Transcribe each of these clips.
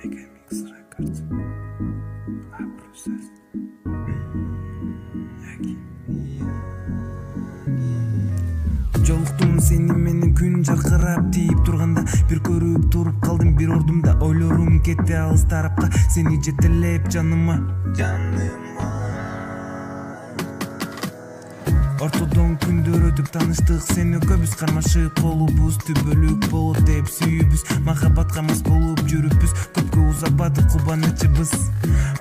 Мегамикс Рекордс. А плюс С. Жолуктум сени менен күн жаркырап тийип турганда, бир көрүп туруп калдым бир ордумда. Ойлорум кетти алыс тарапка, сени жетелеп жаныма. Ортодон күндөр өтүп таныштык, сени көбүз кармашып колубуз түбөлүк болот деп сүйүбүз. Махабатка мас болуп жүрүпбүз, көпкө узабады кубанычыбыз.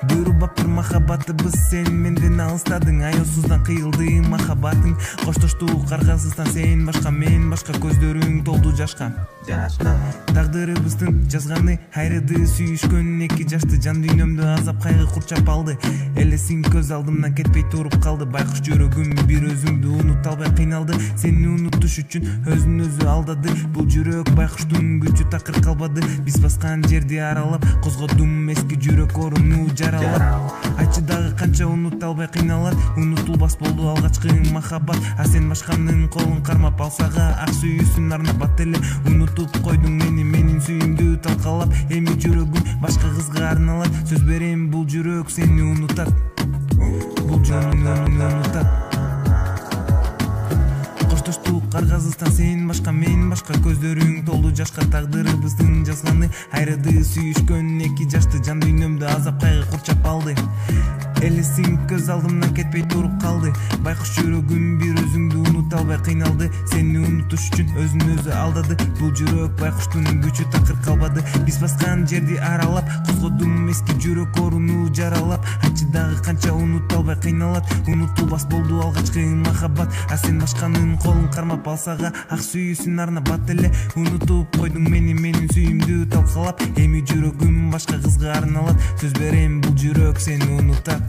Буйрубап бир махабатыбыз, сен менден алыстадың, аёсуздан кыйылды махабатың. Коштоштук аргасыздан, сен башка мен башка, көздөрүң толду жашка. Тагдырыбыздын жазганы айрыды, сүйүшкөн эки жашты, жан дүйнөмдү азап кайгы курчап алды. Элесиң көз алдымдан кетпей туруп калды, байкуш жүрөгүм бир өзүңдү унута албай кыйналды. Сени унутуш үчүн өзүн өзү алдады, бул жүрөк байкуштун күчү такыр калбады. Биз баскан жерди аралап, козгодум эски жүрөк орунну жаралап. Айтчы дагы канча унута албай кыйналат, унутулбас болду алгачкы махаббат. А сен башканын колун кармап алсага, ак сүйүүсүн арнап эле унутуп койдуң мени, менин сүйүүмдү талкалап. Эми жүрөгүм башка кызга арналат, сөз берем бул жүрөк сени унутат, бул жөнүн унутат. Коштоштук аргасыздан, сен башка мен башка, көздөрүң толду жашка. Тагдырыбыздын жазганы айрыды, сүйүшкөн эки жашты, жан дүйнөмдү азап кайгы курчап алды. Элесиң көз алдымдан кетпей туруп калды, байкуш жүрөгүм бир өзүңдү унута албай кыйналды. Сени унутуш үчүн өзүн өзү алдады, бул жүрөк байкуштун күчү такыр калбады. Биз баскан жерди аралап, козгодум эски жүрөк орунну жаралап. Айтчы дагы канча унута албай кыйналат, унутулбас болду алгачкы махаббат. А сен башканын колун кармап алсага, ак сүйүүсүн арнап эле унутуп койдуң мени, менин сүйүүмдү талкалап. Эми жүрөгүм башка кызга арналат, сөз берем бул жүрөк сени унутат.